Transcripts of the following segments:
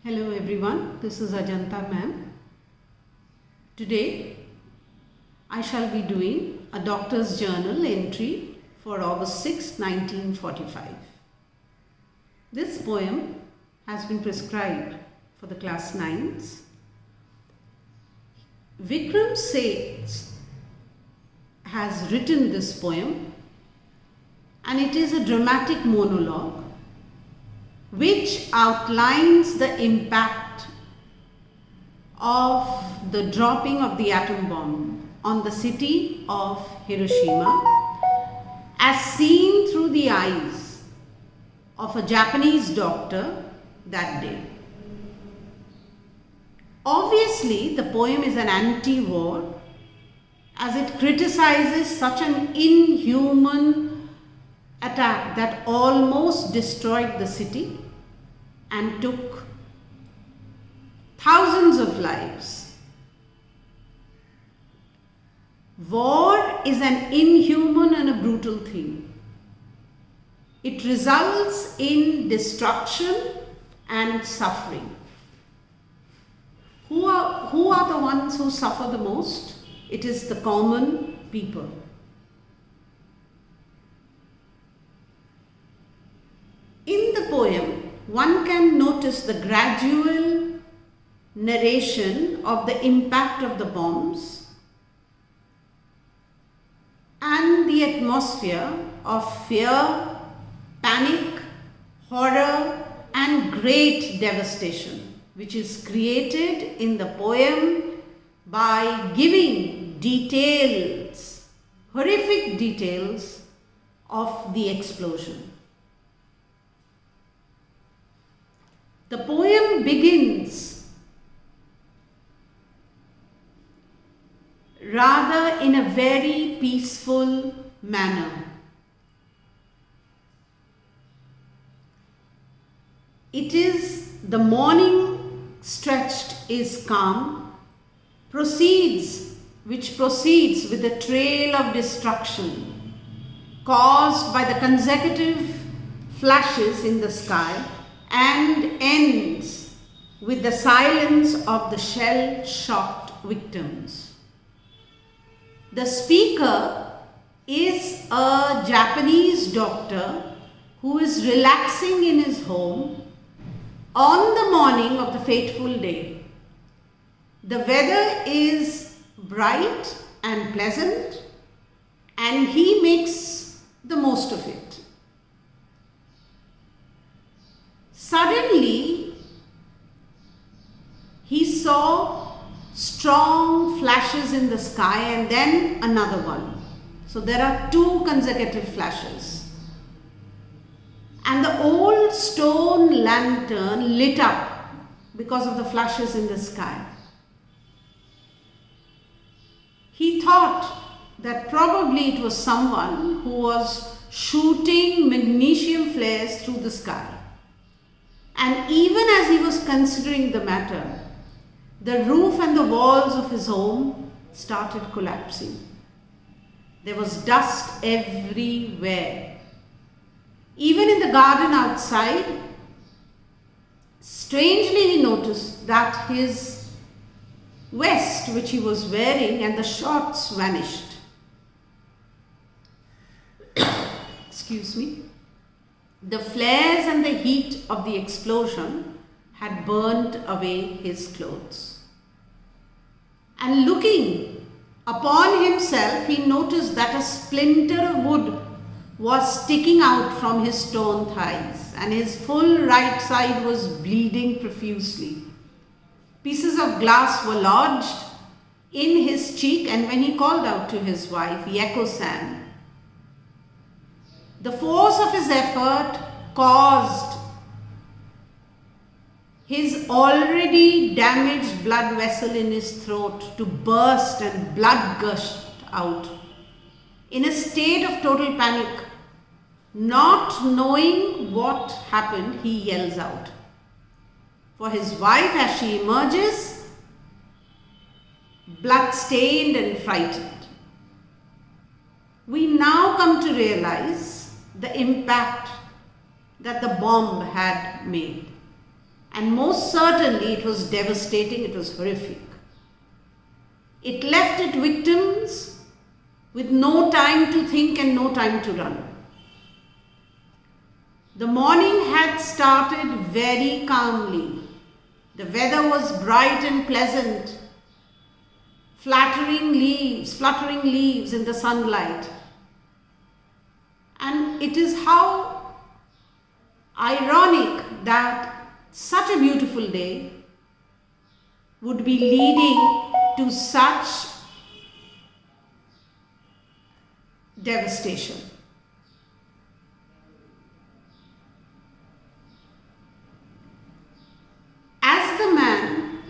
Hello everyone, this is Ajanta ma'am. Today I shall be doing a doctor's journal entry for August 6, 1945. This poem has been prescribed for the class 9s. Vikram Seth has written this poem and it is a dramatic monologue which outlines the impact of the dropping of the atom bomb on the city of Hiroshima as seen through the eyes of a Japanese doctor that day. Obviously, the poem is an anti-war as it criticizes such an inhuman attack that almost destroyed the city and took thousands of lives. War is an inhuman and a brutal thing. It results in destruction and suffering. Who are the ones who suffer the most? It is the common people. In the poem, one can notice the gradual narration of the impact of the bombs and the atmosphere of fear, panic, horror, and great devastation, which is created in the poem by giving details, horrific details of the explosion. The poem begins rather in a very peaceful manner. It is the morning stretched is calm, which proceeds with a trail of destruction caused by the consecutive flashes in the sky and ends with the silence of the shell-shocked victims. The speaker is a Japanese doctor who is relaxing in his home on the morning of the fateful day. The weather is bright and pleasant and he makes the most of it. Suddenly, he saw strong flashes in the sky and then another one. So there are two consecutive flashes. And the old stone lantern lit up because of the flashes in the sky. He thought that probably it was someone who was shooting magnesium flares through the sky. And even as he was considering the matter, the roof and the walls of his home started collapsing. There was dust everywhere. Even in the garden outside, strangely he noticed that his vest which he was wearing and the shorts vanished. Excuse me. The flares and the heat of the explosion had burnt away his clothes. And looking upon himself, he noticed that a splinter of wood was sticking out from his torn thighs, and his full right side was bleeding profusely. Pieces of glass were lodged in his cheek, and when he called out to his wife, Yeko-san, the force of his effort caused his already damaged blood vessel in his throat to burst and blood gushed out. In a state of total panic, not knowing what happened, he yells out for his wife as she emerges, blood-stained and frightened. We now come to realize the impact that the bomb had made. And most certainly it was devastating, it was horrific. It left its victims with no time to think and no time to run. The morning had started very calmly. The weather was bright and pleasant, fluttering leaves in the sunlight. And it is how ironic that such a beautiful day would be leading to such devastation. As the man,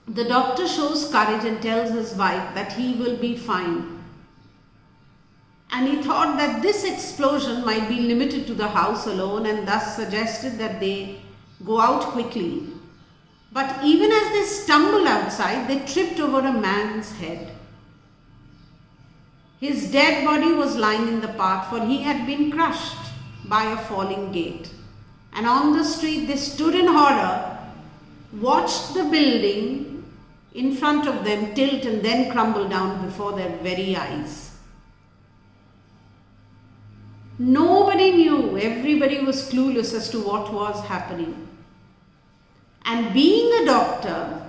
the doctor shows courage and tells his wife that he will be fine. And he thought that this explosion might be limited to the house alone and thus suggested that they go out quickly. But even as they stumbled outside, they tripped over a man's head. His dead body was lying in the path, for he had been crushed by a falling gate. And on the street they stood in horror, watched the building in front of them tilt and then crumble down before their very eyes. Nobody knew, everybody was clueless as to what was happening. And being a doctor,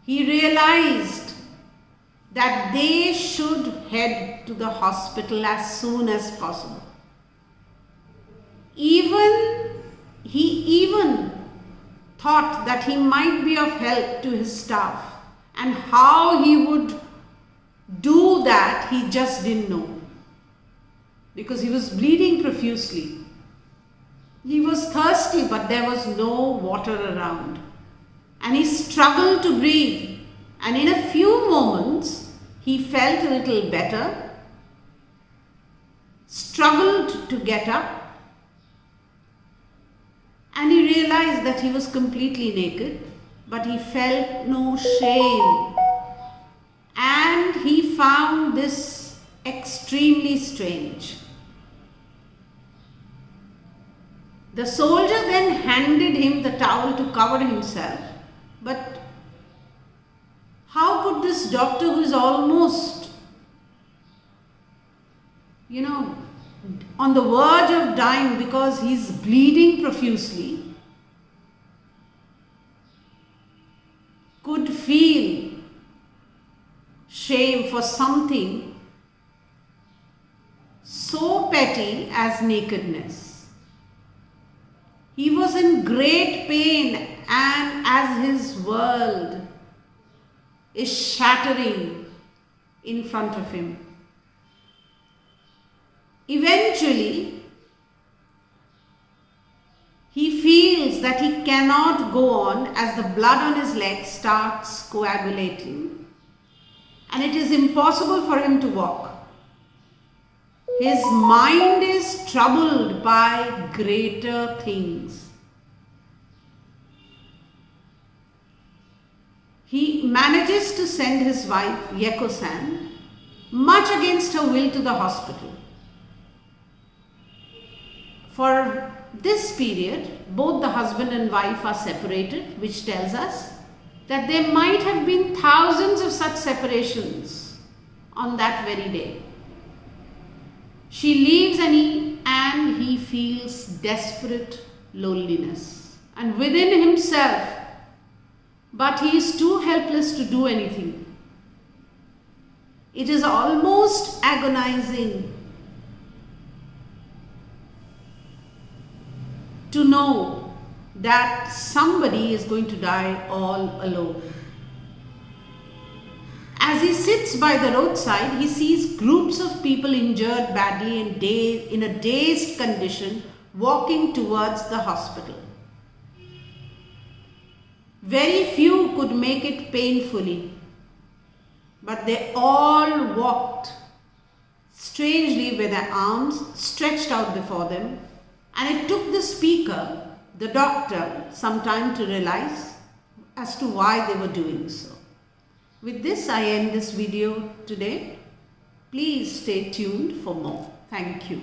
he realized that they should head to the hospital as soon as possible. He even thought that he might be of help to his staff, and how he would do that he just didn't know, because he was bleeding profusely. He was thirsty, but there was no water around, and he struggled to breathe, and in a few moments he felt a little better, struggled to get up, and he realized that he was completely naked, but he felt no shame. And he found this extremely strange. The soldier then handed him the towel to cover himself. But how could this doctor, who is almost, on the verge of dying because he's bleeding profusely, could feel shame for something so petty as nakedness? He was in great pain, and as his world is shattering in front of him. Eventually, he feels that he cannot go on as the blood on his legs starts coagulating, and it is impossible for him to walk. His mind is troubled by greater things. He manages to send his wife, Yeko-san, much against her will, to the hospital. For this period, both the husband and wife are separated, which tells us that there might have been thousands of such separations on that very day. She leaves and he feels desperate loneliness and within himself, but he is too helpless to do anything. It is almost agonizing to know that somebody is going to die all alone. As he sits by the roadside, he sees groups of people injured badly and in a dazed condition walking towards the hospital. Very few could make it painfully, but they all walked strangely with their arms stretched out before them, and it took the speaker, the doctor, some time to realize as to why they were doing so. With this, I end this video today. Please stay tuned for more. Thank you.